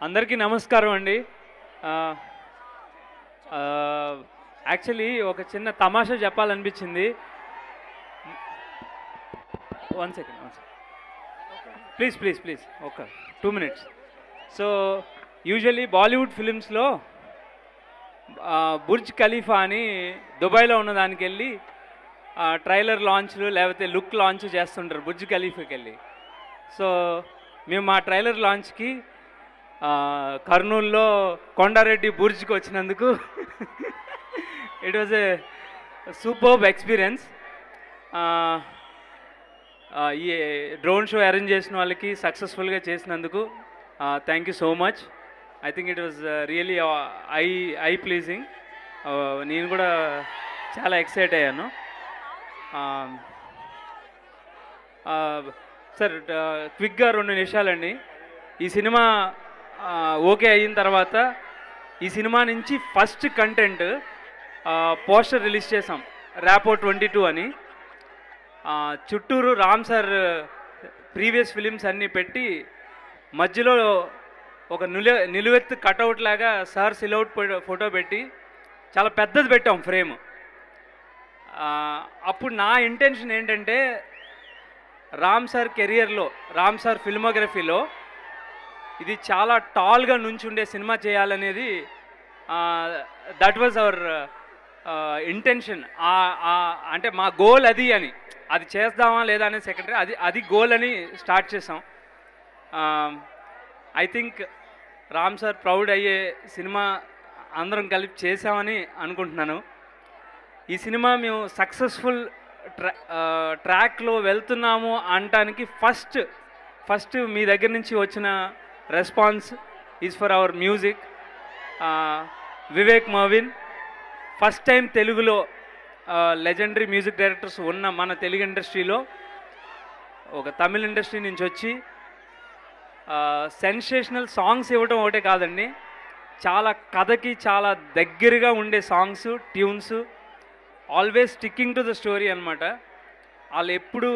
అందరికీ నమస్కారం అండి. యాక్చువల్లీ ఒక చిన్న తమాషా చెప్పాలనిపించింది. వన్ సెకండ్ ప్లీజ్ ఒక 2 minutes. సో యూజువల్లీ బాలీవుడ్ ఫిలిమ్స్లో బుర్జ్ ఖలీఫా అని దుబాయ్లో ఉన్న దానికి వెళ్ళి ట్రైలర్ లాంచ్లు లేకపోతే లుక్ లాంచ్ చేస్తుంటారు బుర్జ్ ఖలీఫాకి వెళ్ళి. సో మేము మా ట్రైలర్ లాంచ్కి కర్నూలులో కొండారెడ్డి బుర్జ్కి వచ్చినందుకు it was a superb experience. ఈ డ్రోన్ షో అరేంజ్ చేసిన వాళ్ళకి సక్సెస్ఫుల్గా చేసినందుకు thank you so much. I think it was really I pleasing. నేను కూడా చాలా ఎక్సైట్ అయ్యాను. సార్ క్విక్గా 2 నిమిషాలండి. ఈ సినిమా ఓకే అయిన తర్వాత ఈ సినిమా నుంచి ఫస్ట్ కంటెంట్ పోస్టర్ రిలీజ్ చేసాం, ర్యాపో 22 అని. చుట్టూరు రామ్ సార్ ప్రీవియస్ ఫిలిమ్స్ అన్నీ పెట్టి మధ్యలో ఒక నిలువెత్తు కటౌట్ లాగా సార్ సిలౌట్ ఫోటో పెట్టి చాలా పెద్దది పెట్టాం ఫ్రేమ్. అప్పుడు నా ఇంటెన్షన్ ఏంటంటే రామ్ సార్ కెరియర్లో, రామ్ సార్ ఫిల్మోగ్రఫీలో ఇది చాలా టాల్గా నుంచుండే సినిమా చేయాలనేది దట్ వాజ్ అవర్ ఇంటెన్షన్. అంటే మా గోల్ అది అని, అది చేద్దామా లేదా అనేది సెకండరీ, అది గోల్ అని స్టార్ట్ చేసాం. I think Ram sir proud అయ్యే సినిమా అందరం కలిపి చేసామని అనుకుంటున్నాను. ఈ సినిమా మేము సక్సెస్ఫుల్ ట్రాక్లో వెళ్తున్నాము అనటానికి ఫస్ట్ మీ దగ్గర నుంచి వచ్చిన response is for hour music. Vivek Marvin first time తెలుగులో లెజెండరీ మ్యూజిక్ డైరెక్టర్స్ ఉన్న మన తెలుగు ఇండస్ట్రీలో ఒక తమిళ ఇండస్ట్రీ నుంచి వచ్చి సెన్సేషనల్ సాంగ్స్ ఇవ్వడం ఒకటే కాదండి, చాలా కథకి చాలా దగ్గరగా ఉండే songs, tunes, always sticking to the story అనమాట. వాళ్ళు ఎప్పుడు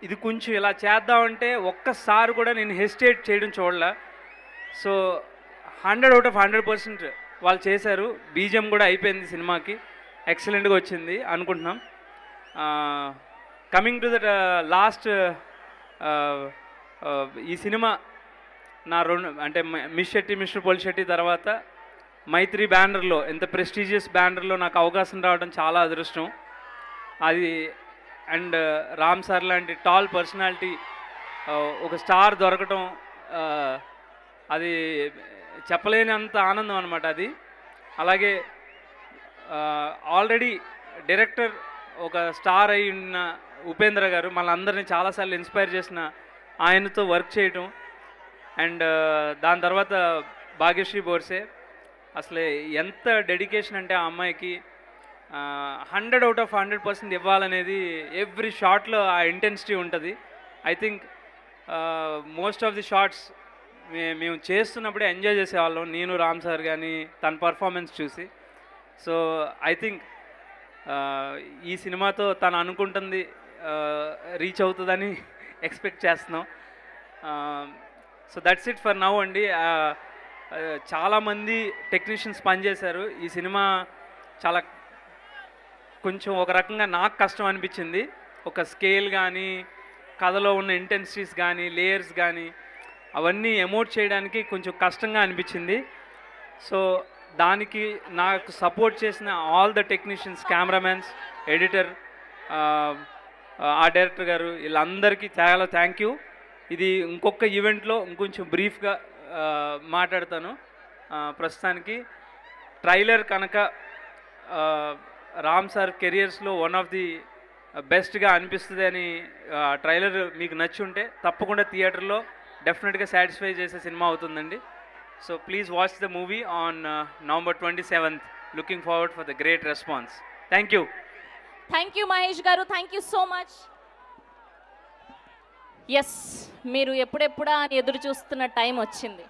ఇది కొంచెం ఇలా చేద్దామంటే ఒక్కసారి కూడా నేను హెసిటేట్ చేయడం చూడలే. సో 100 out of 100% వాళ్ళు చేశారు. బీజిఎం కూడా అయిపోయింది సినిమాకి, ఎక్సలెంట్గా వచ్చింది అనుకుంటున్నాం. కమింగ్ టు దట్ లాస్ట్, ఈ సినిమా నా 2 అంటే మిస్ శెట్టి మిస్టర్ పోలిశెట్టి తర్వాత మైత్రి బ్యానర్లో, ఎంత ప్రెస్టీజియస్ బ్యానర్లో నాకు అవకాశం రావడం చాలా అదృష్టం అది. అండ్ రామ్ సార్ లాంటి టాల్ పర్సనాలిటీ, ఒక స్టార్ దొరకటం, అది చెప్పలేనంత ఆనందం అనమాట అది. అలాగే ఆల్రెడీ డైరెక్టర్ ఒక స్టార్ అయి ఉన్న ఉపేంద్ర గారు మనందరినీ చాలాసార్లు ఇన్స్పైర్ చేసిన ఆయనతో వర్క్ చేయటం. అండ్ దాని తర్వాత భాగ్యశ్రీ బోర్సే, అసలు ఎంత డెడికేషన్ అంటే ఆ అమ్మాయికి 100 out of 100% ఇవ్వాలనేది ఎవ్రీ షాట్లో ఆ ఇంటెన్సిటీ ఉంటుంది. I think most of the shorts మేము చేస్తున్నప్పుడే ఎంజాయ్ చేసేవాళ్ళం, నేను రామ్ సార్ కానీ తన పర్ఫార్మెన్స్ చూసి. సో ఐ థింక్ ఈ సినిమాతో తను అనుకుంటుంది రీచ్ అవుతుందని ఎక్స్పెక్ట్ చేస్తున్నాం. So that's it for now అండి. చాలామంది టెక్నీషియన్స్ పనిచేశారు. ఈ సినిమా చాలా కొంచెం ఒక రకంగా నాకు కష్టం అనిపించింది. ఒక స్కేల్ కానీ, కథలో ఉన్న ఇంటెన్సిటీస్ కానీ, లేయర్స్ కానీ అవన్నీ ఎమోట్ చేయడానికి కొంచెం కష్టంగా అనిపించింది. సో దానికి నాకు సపోర్ట్ చేసిన all the technicians, cameramens, editor, ఆ డైరెక్టర్ గారు, వీళ్ళందరికీ చాలా థ్యాంక్ యూ. ఇది ఇంకొక ఈవెంట్లో ఇంకొంచెం బ్రీఫ్గా మాట్లాడతాను. ప్రస్తుతానికి ట్రైలర్ కనుక రామ్ సార్ కెరియర్స్లో వన్ ఆఫ్ ది బెస్ట్గా అనిపిస్తుంది అని ట్రైలర్ మీకు నచ్చి ఉంటే తప్పకుండా థియేటర్లో డెఫినెట్గా సాటిస్ఫై చేసే సినిమా అవుతుందండి. So please watch the movie on November 27th. Looking forward for the great response. Thank you. Thank you Mahesh garu, thank you so much. Yes, మీరు ఎప్పుడెప్పుడా అని ఎదురు చూస్తున్న టైం వచ్చింది.